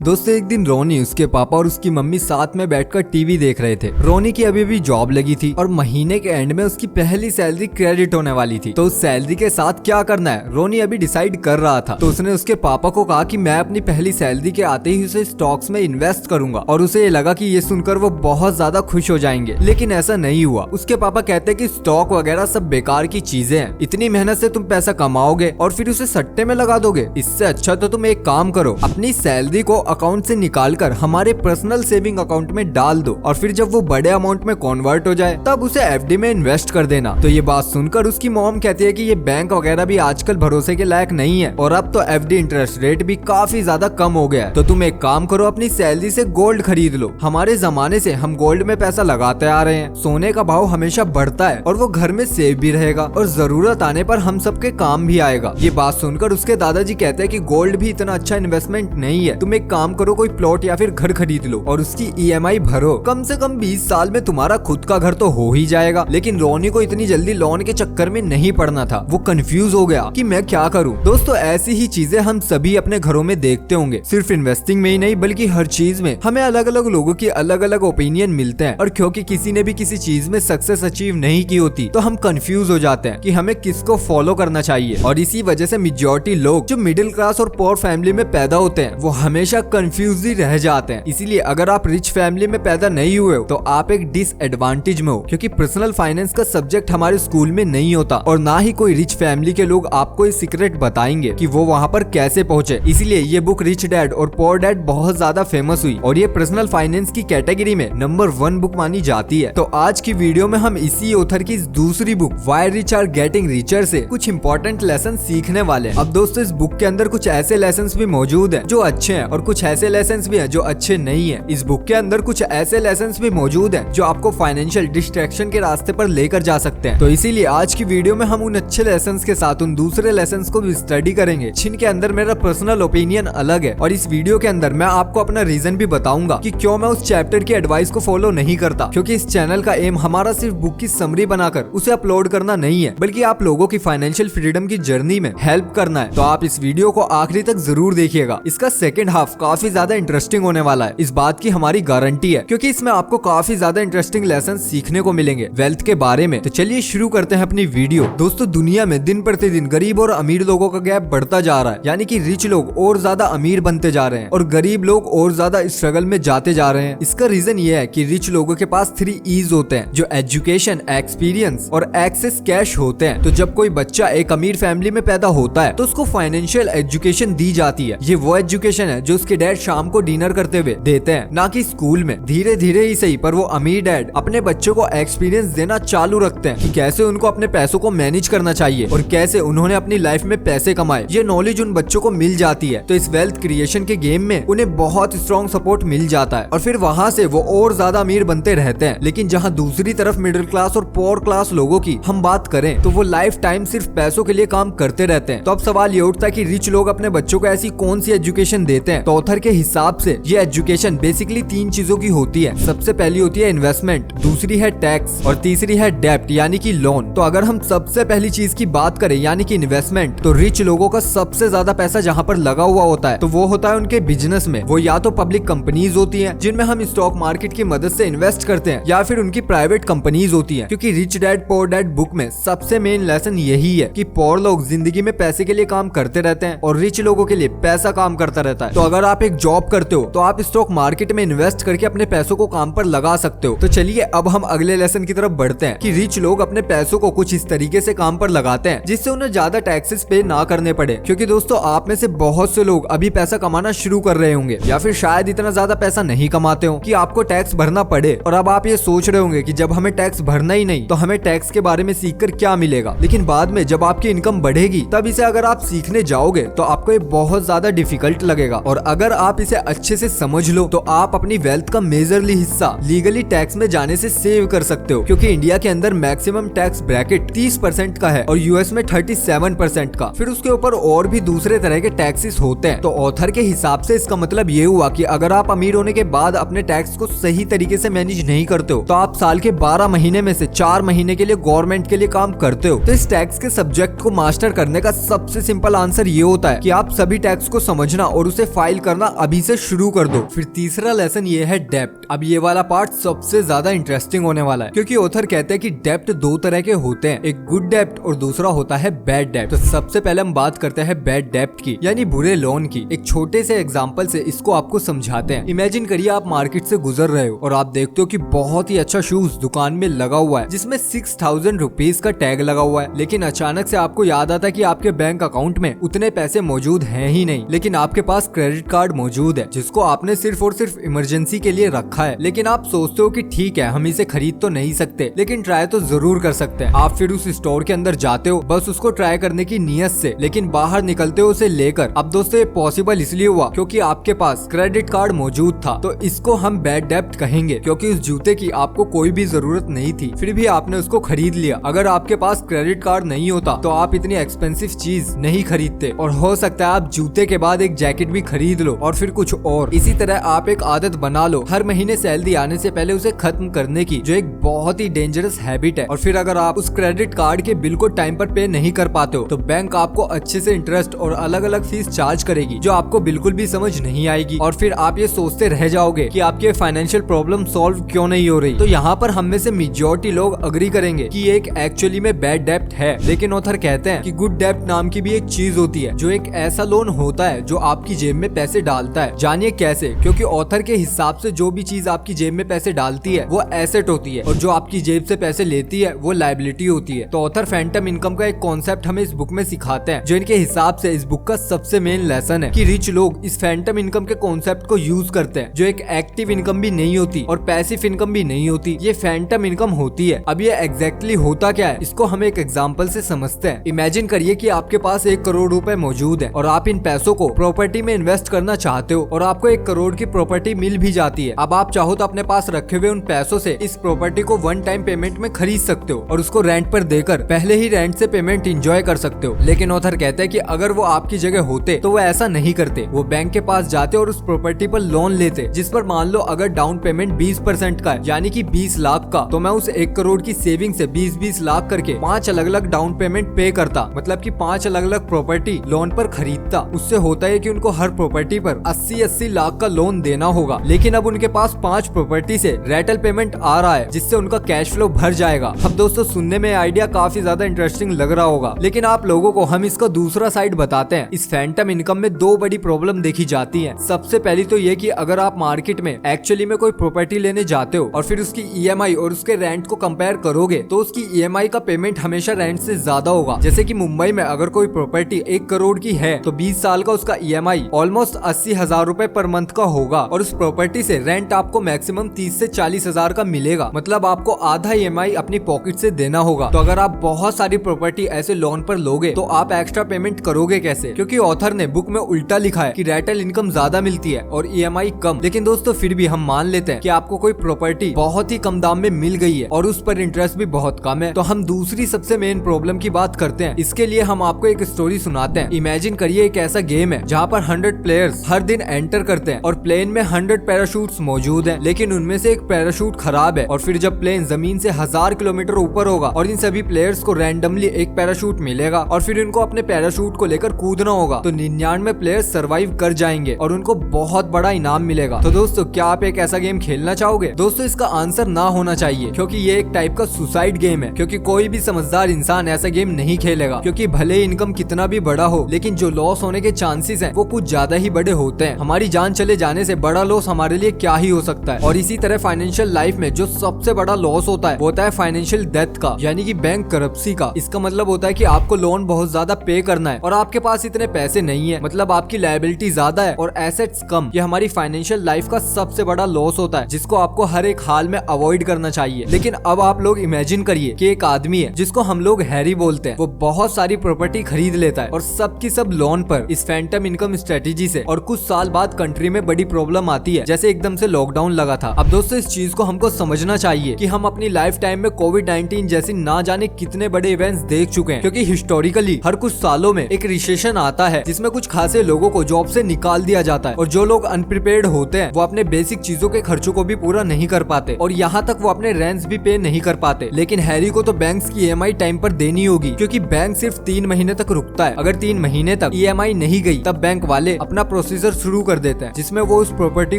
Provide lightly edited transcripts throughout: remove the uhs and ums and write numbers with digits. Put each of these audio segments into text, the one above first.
दोस्तों एक दिन रोनी, उसके पापा और उसकी मम्मी साथ में बैठकर टीवी देख रहे थे। रोनी की अभी भी जॉब लगी थी और महीने के एंड में उसकी पहली सैलरी क्रेडिट होने वाली थी। तो उस सैलरी के साथ क्या करना है रोनी अभी डिसाइड कर रहा था। तो उसने उसके पापा को कहा कि मैं अपनी पहली सैलरी के आते ही उसे स्टॉक्स में इन्वेस्ट करूंगा। और उसे ये लगा कि ये सुनकर वो बहुत ज्यादा खुश हो जाएंगे, लेकिन ऐसा नहीं हुआ। उसके पापा कहते कि स्टॉक वगैरह सब बेकार की चीजें हैं, इतनी मेहनत से तुम पैसा कमाओगे और फिर उसे सट्टे में लगा दोगे। इससे अच्छा तो तुम एक काम करो, अपनी सैलरी को अकाउंट से निकालकर हमारे पर्सनल सेविंग अकाउंट में डाल दो और फिर जब वो बड़े अमाउंट में कन्वर्ट हो जाए तब उसे एफडी में इन्वेस्ट कर देना। तो ये बात सुनकर उसकी मॉम कहती है कि ये बैंक वगैरह भी आजकल भरोसे के लायक नहीं है और अब तो एफडी इंटरेस्ट रेट भी काफी ज्यादा कम हो गया है। तो तुम एक काम करो, अपनी सैलरी से गोल्ड खरीद लो। हमारे जमाने से हम गोल्ड में पैसा लगाते आ रहे हैं, सोने का भाव हमेशा बढ़ता है और वो घर में सेव भी रहेगा और जरूरत आने पर हम सबके काम भी आएगा। ये बात सुनकर उसके दादाजी कहते हैं कि गोल्ड भी इतना अच्छा इन्वेस्टमेंट नहीं है, तुम एक काम करो, कोई प्लॉट या फिर घर खरीद लो और उसकी ईएमआई भरो। कम से कम 20 साल में तुम्हारा खुद का घर तो हो ही जाएगा। लेकिन रोनी को इतनी जल्दी लोन के चक्कर में नहीं पड़ना था। वो कंफ्यूज हो गया कि मैं क्या करूं। दोस्तों ऐसी ही चीजें हम सभी अपने घरों में देखते होंगे, सिर्फ इन्वेस्टिंग में ही नहीं बल्कि हर चीज में हमें अलग अलग लोगों की अलग अलग ओपिनियन मिलते हैं। और क्योंकि किसी ने भी किसी चीज में सक्सेस अचीव नहीं की होती तो हम कंफ्यूज हो जाते हैं कि हमें किसको फॉलो करना चाहिए। और इसी वजह से मेजॉरिटी लोग जो मिडिल क्लास और पुअर फैमिली में पैदा होते हैं वो हमेशा कंफ्यूज ही रह जाते हैं। इसीलिए अगर आप रिच फैमिली में पैदा नहीं हुए हो तो आप एक डिसएडवांटेज में हो, क्योंकि पर्सनल फाइनेंस का सब्जेक्ट हमारे स्कूल में नहीं होता और ना ही कोई रिच फैमिली के लोग आपको ये सीक्रेट बताएंगे कि वो वहाँ पर कैसे पहुँचे। इसलिए ये बुक रिच डैड और पुअर डैड बहुत ज्यादा फेमस हुई और ये पर्सनल फाइनेंस की कैटेगरी में नंबर 1 बुक मानी जाती है। तो आज की वीडियो में हम इसी ऑथर की दूसरी book why rich are getting richer से कुछ इंपॉर्टेंट लेसन सीखने वाले हैं। अब दोस्तों इस बुक के अंदर कुछ ऐसे लेसन भी मौजूद हैं जो अच्छे हैं और कुछ ऐसे लेसन भी हैं जो अच्छे नहीं है। इस बुक के अंदर कुछ ऐसे लेसन भी मौजूद हैं जो आपको फाइनेंशियल डिस्ट्रैक्शन के रास्ते पर लेकर जा सकते हैं। तो इसीलिए आज की वीडियो में हम उन अच्छे लेसन के साथ उन दूसरे लेसन को भी स्टडी करेंगे जिनके अंदर मेरा पर्सनल ओपिनियन अलग है। और इस वीडियो के अंदर मैं आपको अपना रीजन भी बताऊंगा कि क्यों मैं उस चैप्टर की एडवाइस को फॉलो नहीं करता, क्योंकि इस चैनल का एम हमारा सिर्फ बुक की समरी बनाकर उसे अपलोड करना नहीं है बल्कि आप लोगों की फाइनेंशियल फ्रीडम की जर्नी में हेल्प करना है। तो आप इस वीडियो को आखिरी तक जरूर देखिएगा, इसका सेकंड हाफ काफी ज्यादा इंटरेस्टिंग होने वाला है, इस बात की हमारी गारंटी है, क्योंकि इसमें आपको काफी ज्यादा इंटरेस्टिंग लेसन सीखने को मिलेंगे वेल्थ के बारे में। तो चलिए शुरू करते हैं अपनी वीडियो। दोस्तों दुनिया में दिन प्रतिदिन गरीब और अमीर लोगों का गैप बढ़ता जा रहा है, यानी कि रिच लोग और ज्यादा अमीर बनते जा रहे हैं और गरीब लोग और ज्यादा स्ट्रगल में जाते जा रहे हैं। इसका रीजन ये है कि रिच लोगों के पास 3 E's होते हैं, जो एजुकेशन, एक्सपीरियंस और एक्सेस कैश होते हैं। तो जब कोई बच्चा एक अमीर फैमिली में पैदा होता है तो उसको फाइनेंशियल एजुकेशन दी जाती है। ये वो एजुकेशन है जो उसके डैड शाम को डिनर करते हुए देते हैं, ना कि स्कूल में। धीरे धीरे ही सही पर वो अमीर डैड अपने बच्चों को एक्सपीरियंस देना चालू रखते हैं कि कैसे उनको अपने पैसों को मैनेज करना चाहिए और कैसे उन्होंने अपनी लाइफ में पैसे कमाए। ये नॉलेज उन बच्चों को मिल जाती है। तो इस वेल्थ क्रिएशन के गेम में उन्हें बहुत स्ट्रॉन्ग सपोर्ट मिल जाता है और फिर वहाँ से वो और ज्यादा अमीर बनते रहते हैं। लेकिन जहाँ दूसरी तरफ मिडिल क्लास और पुअर क्लास लोगों की हम बात करें तो वो लाइफ टाइम सिर्फ पैसों के लिए काम करते रहते हैं। तो अब सवाल ये उठता है कि रिच लोग अपने बच्चों को ऐसी कौन सी एजुकेशन देते हैं। तो ऑथर के हिसाब से ये एजुकेशन बेसिकली 3 चीजों की होती है। सबसे पहली होती है इन्वेस्टमेंट, दूसरी है टैक्स और तीसरी है डेब्ट यानी कि लोन। तो अगर हम सबसे पहली चीज की बात करें यानी कि इन्वेस्टमेंट, तो रिच लोगों का सबसे ज्यादा पैसा जहाँ पर लगा हुआ होता है तो वो होता है उनके बिजनेस में। वो या तो पब्लिक कंपनीज होती हैं जिनमें हम स्टॉक मार्केट की मदद से इन्वेस्ट करते हैं, या फिर उनकी प्राइवेट कंपनीज होती हैं। क्योंकि rich dad poor dad book में सबसे मेन लेसन यही है कि पुअर लोग जिंदगी में पैसे के लिए काम करते रहते हैं और रिच लोगों के लिए पैसा काम करता रहता है। तो अगर आप एक जॉब करते हो तो आप स्टॉक मार्केट में इन्वेस्ट करके अपने पैसों को काम पर लगा सकते हो। तो चलिए अब हम अगले लेसन की तरफ बढ़ते हैं कि रिच लोग अपने पैसों को कुछ इस तरीके से काम पर लगाते हैं जिससे उन्हें ज्यादा टैक्सेस पे ना करने पड़े। क्योंकि दोस्तों आप में से बहुत से लोग अभी पैसा कमाना शुरू कर रहे होंगे या फिर शायद इतना ज्यादा पैसा नहीं कमाते हो कि आपको टैक्स भरना पड़े। और अब आप ये सोच रहे होंगे कि जब हमें टैक्स भरना ही नहीं तो हमें टैक्स के बारे में सीखकर क्या मिलेगा। लेकिन बाद में जब आपकी इनकम बढ़ेगी तब इसे अगर आप सीखने जाओगे तो आपको ये बहुत ज्यादा डिफिकल्ट लगेगा। और अगर आप इसे अच्छे से समझ लो तो आप अपनी वेल्थ का मेजरली हिस्सा लीगली टैक्स में जाने से सेव कर सकते हो। क्योंकि इंडिया के अंदर मैक्सिमम टैक्स ब्रैकेट 30% का है और यूएस में 37% का। फिर उसके ऊपर और भी दूसरे तरह के टैक्सेस होते हैं। तो ऑथर के हिसाब से इसका मतलब ये हुआ कि अगर आप अमीर होने के बाद अपने टैक्स को सही तरीके से मैनेज नहीं करते हो तो आप साल के 12 महीने में से 4 महीने के लिए गवर्नमेंट के लिए काम करते हो। तो इस टैक्स के सब्जेक्ट को मास्टर करने का सबसे सिंपल आंसर ये होता है कि आप सभी टैक्स को समझना और उसे फाइल करना करना अभी से शुरू कर दो। फिर तीसरा लेसन ये है डेप्ट। अब ये वाला पार्ट सबसे ज्यादा इंटरेस्टिंग होने वाला है, क्योंकि ऑथर कहते हैं कि डेप्ट दो तरह के होते हैं, एक गुड डेप्ट और दूसरा होता है बैड डेप्ट। तो सबसे पहले हम बात करते हैं बैड डेप्ट की, यानी बुरे लोन की। एक छोटे से एग्जांपल से इसको आपको समझाते हैं। इमेजिन करिए आप मार्केट से गुजर रहे हो और आप देखते हो कि बहुत ही अच्छा शूज दुकान में लगा हुआ है जिसमें 6000 रुपीज का टैग लगा हुआ है, लेकिन अचानक से आपको याद आता है कि आपके बैंक अकाउंट में उतने पैसे मौजूद हैं ही नहीं, लेकिन आपके पास क्रेडिट कार्ड मौजूद है जिसको आपने सिर्फ और सिर्फ इमरजेंसी के लिए रखा है। लेकिन आप सोचते हो कि ठीक है, हम इसे खरीद तो नहीं सकते, लेकिन ट्राई तो जरूर कर सकते हैं। आप फिर उस स्टोर के अंदर जाते हो बस उसको ट्राई करने की नीयत से, लेकिन बाहर निकलते हो उसे लेकर। अब दोस्तों ये पॉसिबल इसलिए हुआ क्योंकि आपके पास क्रेडिट कार्ड मौजूद था। तो इसको हम बैड डेप्ट कहेंगे, क्योंकि उस जूते की आपको कोई भी जरूरत नहीं थी, फिर भी आपने उसको खरीद लिया। अगर आपके पास क्रेडिट कार्ड नहीं होता तो आप इतनी एक्सपेंसिव चीज नहीं खरीदते, और हो सकता है आप जूते के बाद एक जैकेट भी खरीद लो और फिर कुछ और। इसी तरह आप एक आदत बना लो हर महीने सैलरी आने से पहले उसे खत्म करने की, जो एक बहुत ही डेंजरस हैबिट है। और फिर अगर आप उस क्रेडिट कार्ड के बिल को टाइम पर पे नहीं कर पाते हो तो बैंक आपको अच्छे से इंटरेस्ट और अलग अलग फीस चार्ज करेगी, जो आपको बिल्कुल भी समझ नहीं आएगी। और फिर आप ये सोचते रह जाओगे कि आपके फाइनेंशियल प्रॉब्लम सॉल्व क्यों नहीं हो रही। तो यहाँ पर हम में से मेजॉरिटी लोग अग्री करेंगे कि ये एक एक्चुअली में बैड डेप्ट है, लेकिन ऑथर कहते हैं कि गुड डेप्ट नाम की भी एक चीज होती है, जो एक ऐसा लोन होता है जो आपकी जेब में पैसे डालता है। जानिए कैसे, क्योंकि ऑथर के हिसाब से जो भी चीज आपकी जेब में पैसे डालती है वो एसेट होती है, और जो आपकी जेब से पैसे लेती है वो लायबिलिटी होती है। तो ऑथर फैंटम इनकम का एक कॉन्सेप्ट हमें इस बुक में सिखाते हैं, जो इनके हिसाब से इस बुक का सबसे मेन लेसन है कि रिच लोग इस फैंटम इनकम के कॉन्सेप्ट को यूज करते हैं, जो एक एक्टिव इनकम भी नहीं होती और पैसिव इनकम भी नहीं होती, ये फैंटम इनकम होती है। अब ये एग्जैक्टली होता क्या है, इसको हम एक एग्जांपल से समझते हैं। इमेजिन करिए कि आपके पास 1 करोड़ रुपए मौजूद है और आप इन पैसों को प्रॉपर्टी में इन्वेस्ट करना चाहते हो, और आपको 1 करोड़ की प्रॉपर्टी मिल भी जाती है। अब आप चाहो तो अपने पास रखे हुए उन पैसों से इस प्रॉपर्टी को वन टाइम पेमेंट में खरीद सकते हो और उसको रेंट पर देकर पहले ही रेंट से पेमेंट एंजॉय कर सकते हो। लेकिन ऑथर कहते हैं कि अगर वो आपकी जगह होते तो वो ऐसा नहीं करते, वो बैंक के पास जाते और उस प्रॉपर्टी पर लोन लेते, जिस पर मान लो अगर डाउन पेमेंट 20% का है, यानी कि 20 लाख का, तो मैं उस 1 करोड़ की सेविंग से 20-20 लाख करके 5 अलग अलग डाउन पेमेंट पे करता, मतलब कि 5 अलग अलग प्रॉपर्टी लोन पर खरीदता। उससे होता है कि उनको हर प्रॉपर्टी पर 80-80 लाख का लोन देना होगा, लेकिन अब उनके पास 5 प्रॉपर्टी से रेटल पेमेंट आ रहा है, जिससे उनका कैश फ्लो भर जाएगा। अब दोस्तों सुनने में आइडिया काफी ज्यादा इंटरेस्टिंग लग रहा होगा, लेकिन आप लोगों को हम इसका दूसरा साइड बताते हैं। इस फैंटम इनकम में 2 बड़ी प्रॉब्लम देखी जाती है। सबसे पहली तो ये कि अगर आप मार्केट में एक्चुअली में कोई प्रॉपर्टी लेने जाते हो और फिर उसकी ईएमआई और उसके रेंट को कंपेयर करोगे तो उसकी ईएमआई का पेमेंट हमेशा रेंट से ज्यादा होगा। जैसे कि मुंबई में अगर कोई प्रॉपर्टी 1 करोड़ की है तो 20 साल का उसका ईएमआई ऑलमोस्ट 80,000 रुपए पर मंथ का होगा, और उस प्रॉपर्टी से रेंट आपको मैक्सिमम 30 से 40,000 का मिलेगा, मतलब आपको आधा ईएमआई अपनी पॉकेट से देना होगा। तो अगर आप बहुत सारी प्रॉपर्टी ऐसे लोन पर लोगे तो आप एक्स्ट्रा पेमेंट करोगे कैसे, क्योंकि ऑथर ने बुक में उल्टा लिखा है कि रेटल इनकम ज्यादा मिलती है और ईएमआई कम। लेकिन दोस्तों फिर भी हम मान लेते हैं कि आपको कोई प्रॉपर्टी बहुत ही कम दाम में मिल गई है और उस पर इंटरेस्ट भी बहुत कम है, तो हम दूसरी सबसे मेन प्रॉब्लम की बात करते हैं। इसके लिए हम आपको एक स्टोरी सुनाते हैं। इमेजिन करिए एक ऐसा गेम है जहाँ पर 100 प्लेयर्स हर दिन एंटर करते हैं और प्लेन में 100 पैराशूट्स मौजूद हैं, लेकिन उनमें से एक पैराशूट खराब है, और फिर जब प्लेन जमीन से 1000 किलोमीटर ऊपर होगा और इन सभी प्लेयर्स को रैंडमली एक पैराशूट मिलेगा और फिर उनको अपने पैराशूट को लेकर कूदना होगा, तो 99 प्लेयर्स सर्वाइव कर जाएंगे और उनको बहुत बड़ा इनाम मिलेगा। तो दोस्तों क्या आप एक ऐसा गेम खेलना चाहोगे? दोस्तों इसका आंसर ना होना चाहिए, क्योंकि ये एक टाइप का सुसाइड गेम है, क्योंकि कोई भी समझदार इंसान ऐसा गेम नहीं खेलेगा, क्योंकि भले इनकम कितना भी बड़ा हो लेकिन जो लॉस होने के चांसेस हैं वो कुछ ज्यादा ही बड़े होते हैं। हमारी जान चले जाने से बड़ा लॉस हमारे लिए क्या ही हो सकता है। और इसी तरह फाइनेंशियल लाइफ में जो सबसे बड़ा लॉस होता है वो होता है फाइनेंशियल डेथ का, यानी कि बैंक करप्सी का। इसका मतलब होता है कि आपको लोन बहुत ज्यादा पे करना है और आपके पास इतने पैसे नहीं है, मतलब आपकी लायबिलिटी ज्यादा है और एसेट्स कम। ये हमारी फाइनेंशियल लाइफ का सबसे बड़ा लॉस होता है, जिसको आपको हर एक हाल में अवॉइड करना चाहिए। लेकिन अब आप लोग इमेजिन करिए कि एक आदमी है जिसको हम लोग हैरी बोलते हैं, वो बहुत सारी प्रॉपर्टी खरीद लेता है और सबकी सब लोन पर इस फैंटम इनकम स्ट्रेटेजी से, और कुछ साल बाद कंट्री में बड़ी प्रॉब्लम आती है, जैसे एकदम से लॉकडाउन लगा था। अब दोस्तों इस चीज को हमको समझना चाहिए कि हम अपनी लाइफ टाइम में कोविड-19 जैसी ना जाने कितने बड़े इवेंट्स देख चुके हैं, क्योंकि हिस्टोरिकली हर कुछ सालों में एक रिसेशन आता है जिसमें कुछ खासे लोगों को जॉब से निकाल दिया जाता है, और जो लोग अनप्रिपेयर्ड होते हैं वो अपने बेसिक चीजों के खर्चों को भी पूरा नहीं कर पाते, और यहाँ तक वो अपने रेंट्स भी पे नहीं कर पाते। लेकिन हैरी को तो बैंक्स की ईएमआई टाइम पर देनी होगी, क्योंकि बैंक सिर्फ 3 महीने तक रुकता है। अगर 3 महीने तक ईएमआई नहीं गई तब बैंक वाले अपना प्रोसीजर शुरू कर देते हैं जिसमें वो उस प्रॉपर्टी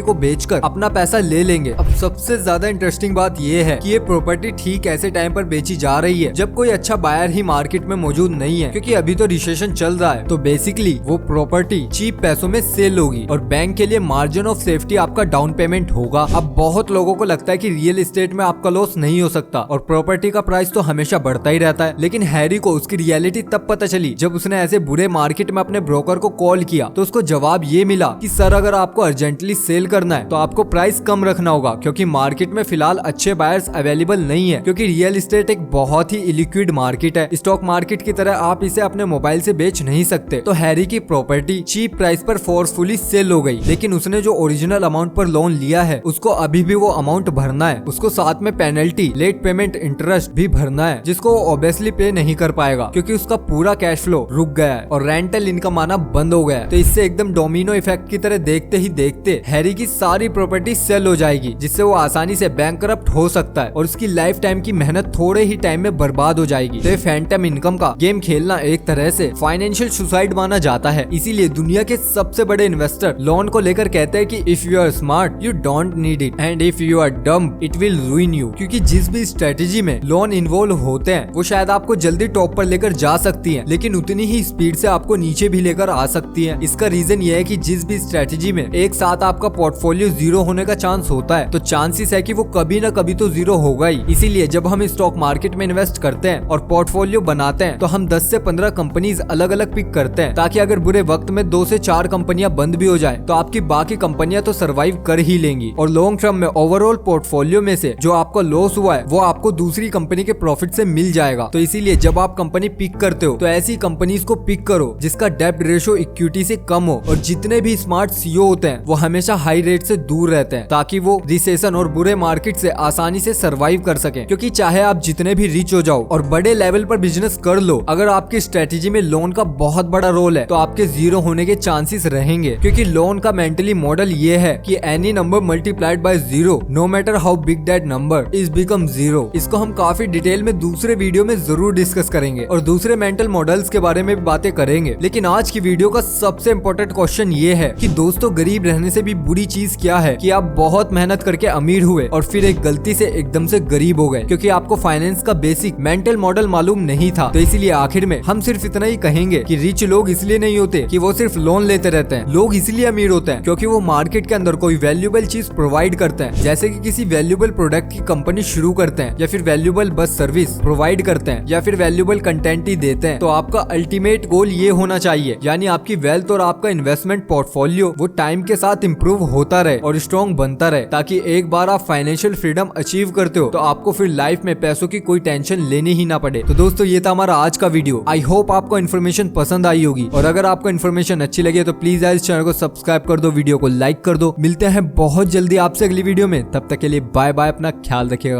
को बेचकर अपना पैसा ले लेंगे। अब सबसे ज्यादा इंटरेस्टिंग बात ये है कि ये प्रॉपर्टी ठीक ऐसे टाइम पर बेची जा रही है जब कोई अच्छा बायर ही मार्केट में मौजूद नहीं है, क्योंकि अभी तो रिसेशन चल रहा है। तो बेसिकली वो प्रॉपर्टी चीप पैसों में सेल होगी और बैंक के लिए मार्जिन ऑफ सेफ्टी आपका डाउन पेमेंट होगा। अब बहुत लोगों को लगता है कि रियल एस्टेट में आपका लॉस नहीं हो सकता और प्रॉपर्टी का प्राइस तो हमेशा बढ़ता ही रहता है, लेकिन हैरी को उसकी रियलिटी तब पता चली जब उसने ऐसे बुरे मार्केट में अपने ब्रोकर को कॉल किया। तो उसको जवाब ये मिला कि सर, अगर आपको अर्जेंटली सेल करना है तो आपको प्राइस कम रखना होगा, क्योंकि मार्केट में फिलहाल अच्छे बायर्स अवेलेबल नहीं है, क्योंकि रियल एस्टेट एक बहुत ही इलिक्विड मार्केट है। स्टॉक मार्केट की तरह आप इसे अपने मोबाइल से बेच नहीं सकते। तो हैरी की प्रॉपर्टी चीप प्राइस पर फोर्सफुली सेल हो गई, लेकिन उसने जो ओरिजिनल अमाउंट पर लोन लिया है उसको अभी भी वो अमाउंट भरना है। उसको साथ में पेनल्टी, लेट पेमेंट इंटरेस्ट भी भरना है, जिसको वो ऑब्वियसली पे नहीं कर पाएगा क्योंकि उसका पूरा कैश फ्लो रुक गया है और रेंटल इनकम आना बंद हो गया है। तो इससे एकदम डोमिनो इफेक्ट की तरह देखते ही देखते हैरी की सारी प्रॉपर्टी सेल हो जाएगी, जिससे वो आसानी से बैंकरप्ट हो सकता है और उसकी लाइफ टाइम की मेहनत थोड़े ही टाइम में बर्बाद हो जाएगी। तो ये फैंटम इनकम का गेम खेलना एक तरह से फाइनेंशियल सुसाइड माना जाता है। इसीलिए दुनिया के सबसे बड़े इन्वेस्टर लोन को लेकर कहते हैं कि if you are smart you don't need it and if you are dumb it will ruin you. क्योंकि जिस भी स्ट्रेटेजी में लोन इन्वॉल्व होते हैं वो शायद आपको जल्दी टॉप पर लेकर जा सकती है, लेकिन उतनी ही स्पीड से आपको नीचे भी लेकर आ सकती है। इसका रीजन ये है कि जिस भी स्ट्रेटेजी में एक साथ आपका पोर्टफोलियो जीरो होने का चांस होता है तो चांसेस है कि वो कभी ना कभी तो जीरो होगा ही। इसीलिए जब हम स्टॉक मार्केट में इन्वेस्ट करते हैं और पोर्टफोलियो बनाते हैं तो हम 10 से 15 कंपनीज अलग अलग पिक करते हैं, ताकि अगर बुरे वक्त में 2 से 4 कंपनियां बंद भी हो जाए तो आपकी बाकी कंपनियां तो सरवाइव कर ही लेंगी और लॉन्ग टर्म में ओवरऑल पोर्टफोलियो में से जो आपको लॉस हुआ है वो आपको दूसरी कंपनी के प्रॉफिट से मिल जाएगा। तो इसीलिए जब आप कंपनी पिक करते हो तो ऐसी कंपनीज को पिक करो जिसका डेब्ट रेशो इक्विटी से कम हो, और जितने भी स्मार्ट सीईओ होते हैं वो हमेशा हाई रेट से दूर रहते हैं ताकि वो रिसेशन और बुरे मार्केट से आसानी से सरवाइव कर सकें। क्योंकि चाहे आप जितने भी रिच हो जाओ और बड़े लेवल पर बिजनेस कर लो, अगर आपकी स्ट्रेटेजी में लोन का बहुत बड़ा रोल है तो आपके जीरो होने के चांसेस रहेंगे। क्योंकि लोन का मेंटली मॉडल ये है कि any number multiplied by zero no matter how big that number is become zero. इसको हम काफी डिटेल में दूसरे वीडियो में जरूर डिस्कस करेंगे और दूसरे मेंटल मॉडल्स के बारे में भी बातें करेंगे। लेकिन आज की वीडियो का सबसे इम्पोर्टेंट क्वेश्चन ये है कि दोस्तों, गरीब रहने से भी बुरी चीज क्या है कि आप बहुत मेहनत करके अमीर हुए और फिर एक गलती से एकदम से गरीब हो गए क्योंकि आपको फाइनेंस का बेसिक मेंटल मॉडल मालूम नहीं था। तो इसीलिए आखिर में हम सिर्फ इतना ही कहेंगे कि रिच लोग इसलिए नहीं होते कि वो सिर्फ लोन लेते रहते हैं। लोग इसलिए अमीर होते हैं क्योंकि वो मार्केट के अंदर कोई वैल्यूएबल चीज प्रोवाइड करते हैं, जैसे कि किसी वैल्यूएबल प्रोडक्ट की कंपनी शुरू करते हैं या फिर वैल्यूएबल बस सर्विस प्रोवाइड करते हैं या फिर वैल्यूएबल कंटेंट ही देते हैं। तो आपका अल्टीमेट गोल ये होना चाहिए, यानी आपकी वेल्थ और आपका इन्वेस्टमेंट पोर्टफोलियो वो टाइम के साथ इंप्रूव होता रहे और स्ट्रॉन्ग बनता रहे, ताकि एक बार आप फाइनेंशियल फ्रीडम अचीव करते हो तो आपको फिर लाइफ में पैसों की कोई टेंशन लेनी ही ना पड़े। तो दोस्तों, ये था हमारा आज का वीडियो। आई होप आपको इन्फॉर्मेशन पसंद आई होगी, और अगर आपको इन्फॉर्मेशन अच्छी लगी तो प्लीज इस चैनल को सब्सक्राइब कर दो, वीडियो को लाइक कर दो। मिलते हैं बहुत जल्दी आपसे अगली वीडियो में, तब तक के लिए बाय बाय, अपना ख्याल रखिएगा।